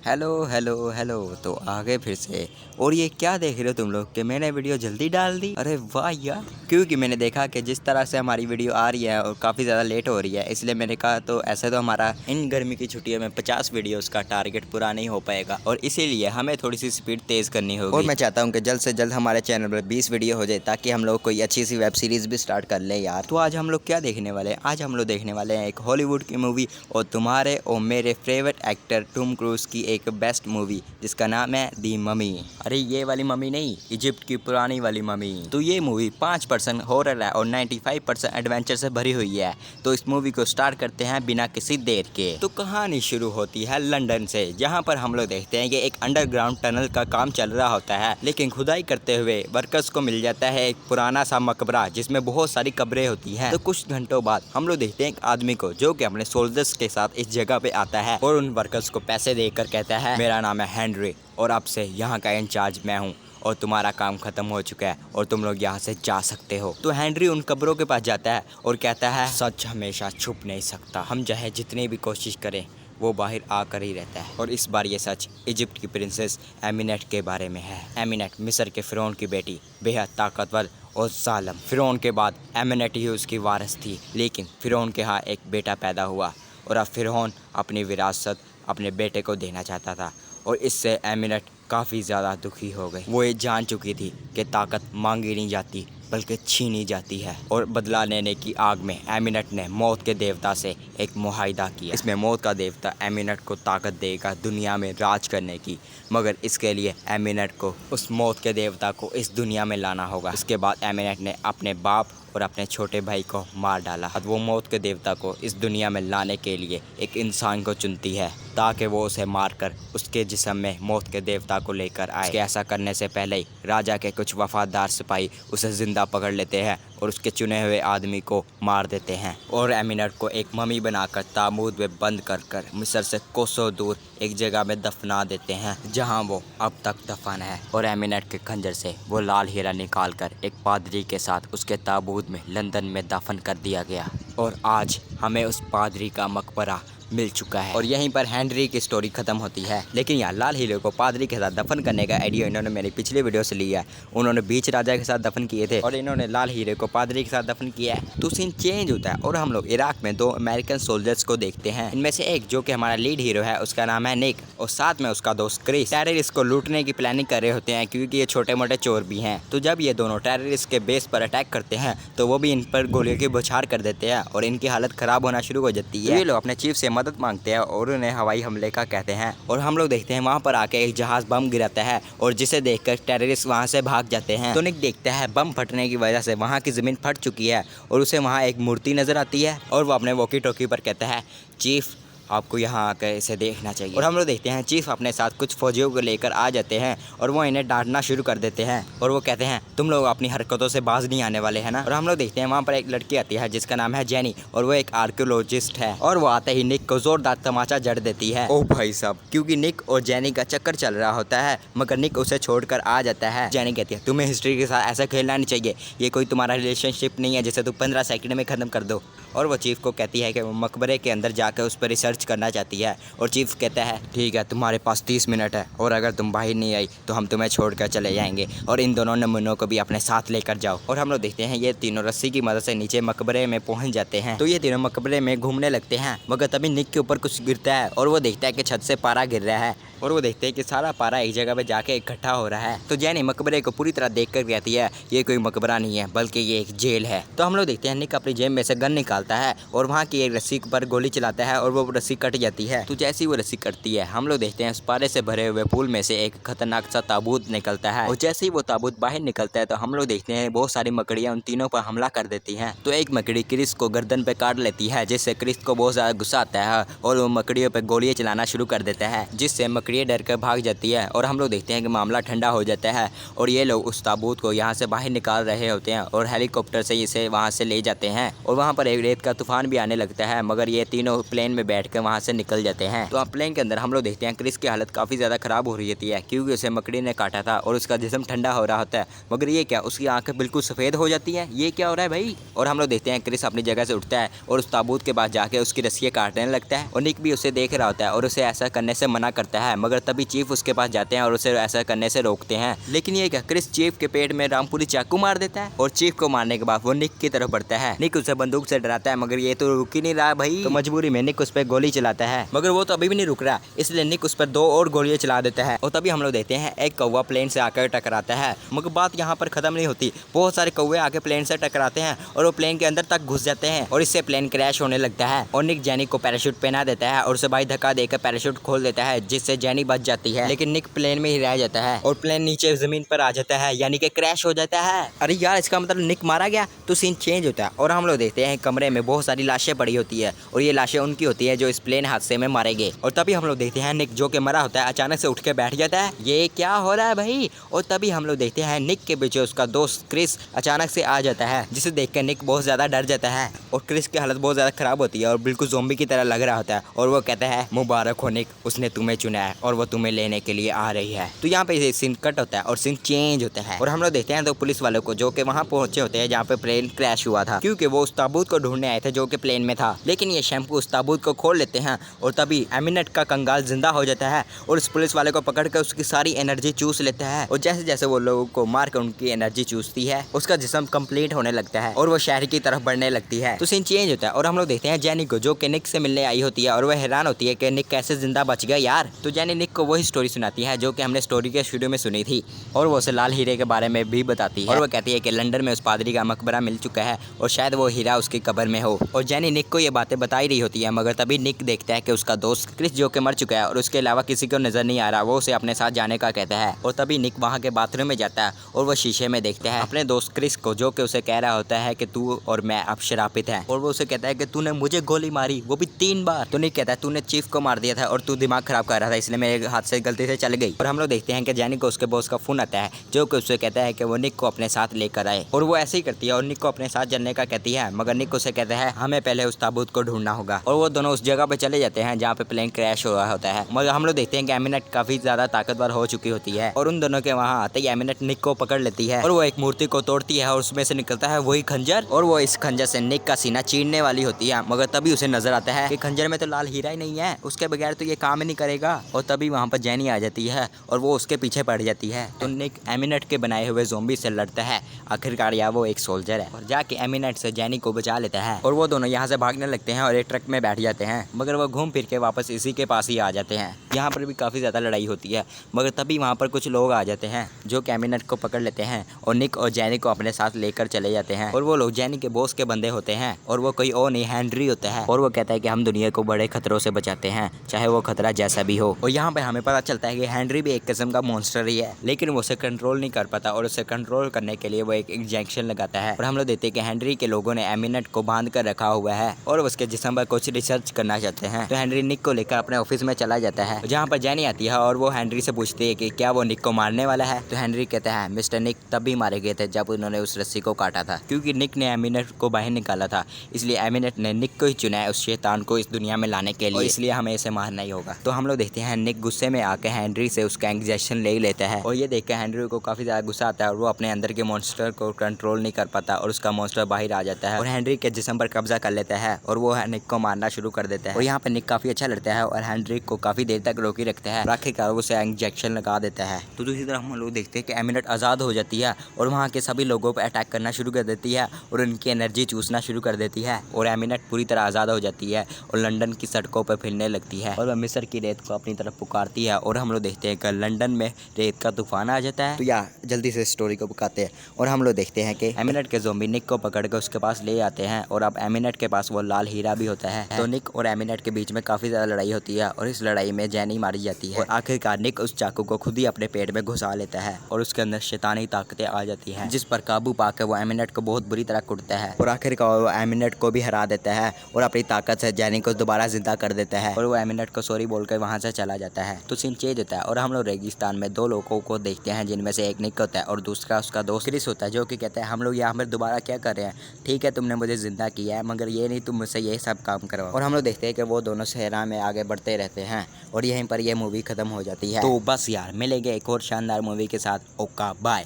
Hello hello hello. तो आ गए फिर से। और ये क्या देख रहे हो तुम लोग कि मैंने वीडियो जल्दी डाल दी? अरे वाह यार, क्योंकि मैंने देखा कि जिस तरह से हमारी वीडियो आ रही है और काफ़ी ज़्यादा लेट हो रही है, इसलिए मैंने कहा तो ऐसे तो हमारा इन गर्मी की छुट्टियों में 50 वीडियोस का टारगेट पूरा नहीं हो पाएगा और इसीलिए हमें थोड़ी सी स्पीड तेज़ करनी होगी। और मैं चाहता हूँ कि जल्द से जल्द हमारे चैनल पर 20 वीडियो हो जाए ताकि हम लोग कोई अच्छी सी वेब सीरीज़ भी स्टार्ट कर लें यार। तो आज हम लोग क्या देखने वाले हैं? आज हम लोग देखने वाले हैं एक हॉलीवुड की मूवी और तुम्हारे और मेरे फेवरेट एक्टर टॉम क्रूज की एक बेस्ट मूवी जिसका नाम है दी ममी। अरे ये वाली ममी नहीं, इजिप्ट की पुरानी वाली ममी। तो ये मूवी 5% हॉरर है और 95% एडवेंचर से भरी हुई है। तो इस मूवी को स्टार्ट करते हैं बिना किसी देर के। तो कहानी शुरू होती है लंदन से, जहाँ पर हम लोग देखते हैं कि एक अंडरग्राउंड टनल का काम चल रहा होता है, लेकिन खुदाई करते हुए वर्कर्स को मिल जाता है एक पुराना सा मकबरा जिसमें बहुत सारी कब्रें होती हैं। तो कुछ घंटों बाद हम लोग देखते हैं एक आदमी को जो कि अपने सोल्जर्स के साथ इस जगह पे आता है और उन वर्कर्स को पैसे देकर कहता है, मेरा नाम है हेनरी और अब से यहाँ का इंचार्ज मैं हूँ और तुम्हारा काम खत्म हो चुका है और तुम लोग यहाँ से जा सकते हो। तो हेनरी उन कब्रों के पास जाता है और कहता है, सच हमेशा छुप नहीं सकता, हम चाहे जितनी भी कोशिश करें वो बाहर आकर ही रहता है। और इस बार ये सच इजिप्ट की प्रिंसेस एमिनेट के बारे में है। एमिनेट मिस्र के फिरौन की बेटी, बेहद ताकतवर और जालिम। फिरौन के बाद एमिनेट ही उसकी वारिस थी, लेकिन फिरौन के यहाँ एक बेटा पैदा हुआ और अब फिरौन अपनी विरासत अपने बेटे को देना चाहता था और इससे एमिनेट काफ़ी ज़्यादा दुखी हो गई। वो ये जान चुकी थी कि ताकत मांगी नहीं जाती बल्कि छीनी जाती है। और बदला लेने की आग में एमिनेट ने मौत के देवता से एक मुआहिदा किया। इसमें मौत का देवता एमिनेट को ताकत देगा दुनिया में राज करने की, मगर इसके लिए एमिनेट को उस मौत के देवता को इस दुनिया में लाना होगा। इसके बाद एमिनेट ने अपने बाप और अपने छोटे भाई को मार डाला। अब वो मौत के देवता को इस दुनिया में लाने के लिए एक इंसान को चुनती है ताकि वो उसे मारकर उसके जिस्म में मौत के देवता को लेकर आए। उसके ऐसा करने से पहले ही राजा के कुछ वफादार सिपाही उसे जिंदा पकड़ लेते हैं और उसके चुने हुए आदमी को मार देते हैं और एमिनेट को एक ममी बनाकर ताबूत में बंद कर मिस्र से कोसों दूर एक जगह में दफना देते हैं जहां वो अब तक दफन है। और एमिनेट के खंजर से वो लाल हीरा निकालकर एक पादरी के साथ उसके ताबूत में लंदन में दफन कर दिया गया और आज हमें उस पादरी का मकबरा मिल चुका है। और यहीं पर हेनरी की स्टोरी खत्म होती है। लेकिन यहाँ लाल हीरे को पादरी के साथ दफन करने का आइडिया इन्होंने मेरी पिछले वीडियो से लिया है। उन्होंने बीच राजा के साथ दफन किए थे और इन्होंने लाल हीरे को पादरी के साथ दफन किया है। तो सीन चेंज होता है और हम लोग इराक में दो अमेरिकन सोल्जर्स को देखते हैं। इनमें से एक जो कि हमारा लीड हीरो है उसका नाम है निक और साथ में उसका दोस्त क्रिस टेररिस्ट को लूटने की प्लानिंग कर रहे होते हैं क्योंकि ये छोटे मोटे चोर भी हैं। तो जब ये दोनों टेररिस्ट के बेस पर अटैक करते हैं तो वो भी इन पर गोलियों की बौछार कर देते हैं और इनकी हालत खराब होना शुरू हो जाती है। ये लोग अपने चीफ से मदद मांगते हैं और उन्हें हवाई हमले का कहते हैं और हम लोग देखते हैं वहाँ पर आके एक जहाज बम गिराता है और जिसे देखकर टेररिस्ट वहाँ से भाग जाते हैं। तो निक देखता है बम फटने की वजह से वहाँ की ज़मीन फट चुकी है और उसे वहाँ एक मूर्ति नज़र आती है और वो अपने वॉकी टॉकी पर कहता है, चीफ आपको यहाँ आकर इसे देखना चाहिए। और हम लोग देखते हैं चीफ अपने साथ कुछ फौजियों को लेकर आ जाते हैं और वो इन्हें डांटना शुरू कर देते हैं और वो कहते हैं, तुम लोग अपनी हरकतों से बाज नहीं आने वाले हैं ना। और हम लोग देखते हैं वहाँ पर एक लड़की आती है जिसका नाम है जेनी और वो एक आर्कियोलॉजिस्ट है और वो आते ही निक को जोरदार तमाचा जड़ देती है। ओ भाई साहब, क्योंकि निक और जेनी का चक्कर चल रहा होता है मगर निक उसे छोड़कर आ जाता है। जेनी कहती है, तुम्हें हिस्ट्री के साथ ऐसा खेलना नहीं चाहिए, ये कोई तुम्हारा रिलेशनशिप नहीं है जिसे तुम 15 सेकंड में ख़त्म कर दो। और वो चीफ को कहती है कि वो मकबरे के अंदर जाकर उस पर रिसर्च करना चाहती है और चीफ कहता है, ठीक है तुम्हारे पास 30 मिनट है और अगर तुम बाहर नहीं आई तो हम तुम्हें छोड़कर चले जाएंगे और इन दोनों नमूनों को भी अपने साथ लेकर जाओ। और हम लोग देखते हैं ये तीनों रस्सी की मदद से नीचे मकबरे में पहुंच जाते हैं। तो ये तीनों मकबरे में घूमने लगते हैं मगर तभी निक के ऊपर कुछ गिरता है और वो देखता है कि छत से पारा गिर रहा है और वो देखते हैं कि सारा पारा एक जगह पे जाके इकट्ठा हो रहा है। तो जेनी मकबरे को पूरी तरह देख कर कहती है, ये कोई मकबरा नहीं है बल्कि ये एक जेल है। तो हम लोग देखते हैं निक अपनी जेब में से गन निकालता है और वहाँ की एक रस्सी पर गोली चलाता है और वो रस्सी कट जाती है। तो जैसी वो रस्सी कटती है हम लोग देखते हैं उस पारे से भरे हुए पूल में से एक खतरनाक सा ताबूत निकलता है और जैसे ही वो ताबूत बाहर निकलता है तो हम लोग देखते हैं बहुत सारी मकड़ियाँ उन तीनों पर हमला कर देती हैं। तो एक मकड़ी क्रिस को गर्दन पे काट लेती है जिससे क्रिस को बहुत ज़्यादा गुस्सा आता है और वो मकड़ियों पर गोलियाँ चलाना शुरू कर देता है जिससे मकड़ियाँ डर कर भाग जाती है। और हम लोग देखते हैं कि मामला ठंडा हो जाता है और ये लोग उस ताबूत को यहाँ से बाहर निकाल रहे होते हैं और हेलीकॉप्टर से इसे वहाँ से ले जाते हैं और वहाँ पर एक रेत का तूफान भी आने लगता है मगर ये तीनों प्लेन में बैठकर वहाँ से निकल जाते हैं। तो अब प्लेन के अंदर हम लोग देखते हैं क्रिस की हालत काफ़ी ज़्यादा ख़राब हो रही होती है क्योंकि उसे मकड़ी ने काटा था और उसका जिस्म ठंडा हो रहा होता है मगर ये क्या, उसकी आंखें बिल्कुल सफ़ेद हो जाती हैं। ये क्या हो रहा है भाई। और हम लोग देखते हैं क्रिस अपनी जगह से उठता है और उस ताबूत के पास जाके उसकी रस्सियाँ काटने लगता है और निक भी उसे देख रहा होता है और उसे ऐसा करने से मना करता है है, मगर तभी चीफ उसके पास जाते हैं और उसे ऐसा करने से रोकते हैं। लेकिन ये क्या, क्रिस चीफ के पेट में रामपुरी चाकू मार देता है और चीफ को मारने के बाद वो निक की तरफ बढ़ता है। निक उसे बंदूक से डराता है, मगर ये तो रुक ही नहीं रहा भाई, तो मजबूरी में निक उस पर गोली चलाता है, मगर वो तो अभी भी नहीं रुक रहा, इसलिए निक उस पर 2 और गोलियां चला देता है। और तभी हम लोग देखते हैं एक कौवा प्लेन से आकर टकराता है, मगर बात यहाँ पर खत्म नहीं होती। बहुत सारे कौवे आके प्लेन से टकराते हैं और वो प्लेन के अंदर तक घुस जाते हैं और इससे प्लेन क्रैश होने लगता है। और निक जेनी को पैराशूट पहना देता है और उसे भाई धक्का देकर पैराशूट खोल देता है, जिससे जेनी बच जाती है। लेकिन निक प्लेन में ही रह जाता है और प्लेन नीचे जमीन पर आ जाता है, यानी कि क्रैश हो जाता है। अरे यार, इसका मतलब निक मारा गया, तो सीन चेंज होता है और हम लोग देखते हैं कमरे में बहुत सारी लाशें पड़ी होती है और ये लाशें उनकी होती है जो इस प्लेन हादसे में मारे गए। और तभी हम लोग देखते हैं निक जो कि मरा होता है अचानक से उठ के बैठ जाता है, ये क्या हो रहा है भाई। और तभी हम लोग देखते हैं निक के पीछे उसका दोस्त क्रिस अचानक से आ जाता है, जिसे देख कर निक बहुत ज्यादा डर जाता है और क्रिस की हालत बहुत ज्यादा खराब होती है और बिल्कुल ज़ॉम्बी की तरह लग रहा होता है। और वो कहता है, मुबारक हो निक, उसने तुम्हें चुना है और वो तुम्हें लेने के लिए आ रही है। तो यहाँ पे सीन कट होता है और सीन चेंज होता है और हम लोग देखते हैं 2 पुलिस वालों को जो कि वहाँ पहुंचे होते हैं जहाँ पे प्लेन क्रैश हुआ था, क्योंकि वो उस ताबूत को ढूंढने आए थे जो कि प्लेन में था। लेकिन ये शैम्पू उस ताबूत को खोल लेते हैं और तभी एमिनेट का कंगाल जिंदा हो जाता है और उस पुलिस वाले को पकड़ कर उसकी सारी एनर्जी चूस लेता है। और जैसे जैसे वो लोगों को मार कर उनकी एनर्जी चूसती है, उसका जिस्म कंप्लीट होने लगता है और वो शहर की तरफ बढ़ने लगती है। तो सीन चेंज होता है और हम लोग देखते हैं जेनी को जो कि निक से मिलने आई होती है और वह हैरान होती है कि निक कैसे जिंदा बच गया यार। तो जेनी निक को वही स्टोरी सुनाती है जो कि हमने स्टोरी के शुरू में सुनी थी और वो उसे लाल हीरे के बारे में भी बताती है और वो कहती है कि लंदन में उस पादरी का मकबरा मिल चुका है और शायद वो हीरा उसकी कब्र में हो। और जेनी निक को ये बातें बताई रही होती है, मगर तभी निक देखता है कि उसका दोस्त क्रिस जो कि मर चुका है और उसके अलावा किसी को नजर नहीं आ रहा, वो उसे अपने साथ जाने का कहता है। और तभी निक वहाँ के बाथरूम में जाता है और वो शीशे में देखता है अपने दोस्त क्रिस को जो कि उसे कह रहा होता है कि तू और मैं अब शरापित हैं। और वो उसे कहता है कि तूने मुझे गोली मारी, वो भी 3 बार। तो निक कहता है, तूने चीफ को मार दिया था और तू दिमाग खराब कर रहा था, इसलिए मेरे हाथ से गलती से चल गई। और हम लोग देखते हैं कि जेनी को उसके बॉस का फोन आता है जो कि उससे कहता है कि वो निक को अपने साथ लेकर आए और वो ऐसे ही करती है और निक को अपने साथ चलने का कहती है, मगर निक उसे कहता है हमें पहले उस ताबूत को ढूंढना होगा। और वो दोनों उस जगह पे चले जाते हैं जहाँ पे प्लेन क्रैश हुआ होता है। मगर हम लोग देखते हैं कि एमिनेट काफी ज्यादा ताकतवर हो चुकी होती है और उन दोनों के वहाँ आते ही एमिनेट निक को पकड़ लेती है और वो एक मूर्ति को तोड़ती है और उसमें से निकलता है वही खंजर और वो इस खंजर से निक का सीना चीरने वाली होती है। मगर तभी उसे नजर आता है कि खंजर में तो लाल हीरा ही नहीं है, उसके बगैर तो ये काम ही नहीं करेगा। और तभी वहाँ पर जेनी आ जाती है और वो उसके पीछे पड़ जाती है। तो निक एमिनेट के बनाए हुए ज़ॉम्बी से लड़ता है, आखिरकार यार वो एक सोल्जर है और जाके एमिनेट से जेनी को बचा लेता है और वो दोनों यहाँ से भागने लगते हैं और एक ट्रक में बैठ जाते हैं, मगर वो घूम फिर के वापस इसी के पास ही आ जाते हैं। यहाँ पर भी काफ़ी ज़्यादा लड़ाई होती है, मगर तभी वहाँ पर कुछ लोग आ जाते हैं जो कि एमिनेट को पकड़ लेते हैं और निक और जेनी को अपने साथ लेकर चले जाते हैं। और वो लोग जेनी के बॉस के बंदे होते हैं और वो कोई और नहीं, हेनरी होता है और वो कहता है कि हम दुनिया को बड़े खतरों से बचाते हैं, चाहे वो खतरा जैसा भी हो। और यहाँ पर हमें पता चलता है कि हेनरी भी एक किस्म का मॉन्स्टर ही है, लेकिन वो उसे कंट्रोल नहीं कर पाता और उसे कंट्रोल करने के लिए वो एक इंजेक्शन लगाता है। और हम लोग देखते हैं कि हेनरी के लोगों ने एमिनेट को बांध कर रखा हुआ है और उसके जिस्म पर कुछ रिसर्च करना चाहते हैं। तो हेनरी निक को लेकर अपने ऑफिस में चला जाता है, जहाँ पर जेनी आती है और वो हेनरी से पूछती है कि क्या वो निक को मारने वाला है। तो हेनरी कहता है मिस्टर निक तभी मारे गए थे जब उन्होंने उस रस्सी को काटा था, क्योंकि निक ने एमिनेट को बाहर निकाला था, इसलिए एमिनेट ने निक को ही चुना है उस शैतान को इस दुनिया में लाने के लिए, इसलिए हमें इसे मारना ही होगा। तो हम लोग देखते हैं निक गुस्से में आकर हेनरी से उसका इंजेक्शन ले लेता है और ये देख कर हेनरी को काफी ज्यादा गुस्सा आता है और वो अपने अंदर के मॉन्स्टर को कंट्रोल नहीं कर पाता और उसका मॉन्स्टर बाहर आ जाता है और हेनरी के जिस्म पर कब्जा कर लेता है और वो निक को मारना शुरू कर देता है। और यहाँ पर निक काफी अच्छा लड़ता है और हेनरी को काफी देर तक रोकी रखता है और आखिरकार उसे इंजेक्शन लगा देता है। तो दूसरी तरफ हम लोग देखते हैं कि एमिनेट आज़ाद हो जाती है और वहाँ के सभी लोगों पर अटैक करना शुरू कर देती है और उनकी एनर्जी चूसना शुरू कर देती है और एमिनेट पूरी तरह आज़ाद हो जाती है और लंदन की सड़कों पर फिरने लगती है और वह मिस्र की रेत को अपनी तरफ पुकारती है। और हम लोग देखते हैं कि लंदन में रेत का तूफान आ जाता है। तो या जल्दी से स्टोरी को बुकाते हैं और हम लोग देखते हैं कि एमिनेट के ज़ॉम्बी निक को पकड़ कर उसके पास ले आते हैं और अब एमिनेट के पास वो लाल हीरा भी होता है। तो निक और एमिनेट के बीच में काफ़ी ज़्यादा लड़ाई होती है और इस लड़ाई में जेनी मारी जाती है और आखिरकार निक उस चाकू को खुद ही अपने पेट में घुसा लेता है और उसके अंदर शैतानी ताकतें आ जाती हैं, जिस पर काबू पाकर वो एमिनेट को बहुत बुरी तरह कुटता है और आखिरकार वो एमिनेट को भी हरा देता है और अपनी ताकत से जेनी को दोबारा जिंदा कर देता है और वो एमिनेट को सॉरी बोलकर वहाँ से चला जाता है। तो सीन चेंज होता है और हम लोग रेगिस्तान में 2 लोगों को देखते हैं, जिनमें से एक निक होता है और दूसरा उसका दोस्त क्रिस होता है, जो कि कहता है हम लोग यहाँ पर दोबारा क्या कर रहे हैं, ठीक है तुमने मुझे जिंदा किया है, मगर ये नहीं तुम मुझसे ये सब काम करवाओ। और हम लोग देखते हैं कि वो दोनों सहरा में आगे बढ़ते रहते हैं और यहीं पर यह मूवी खत्म हो जाती है। तो बस यार मिलेंगे एक और शानदार मूवी के साथ। ओका बाय।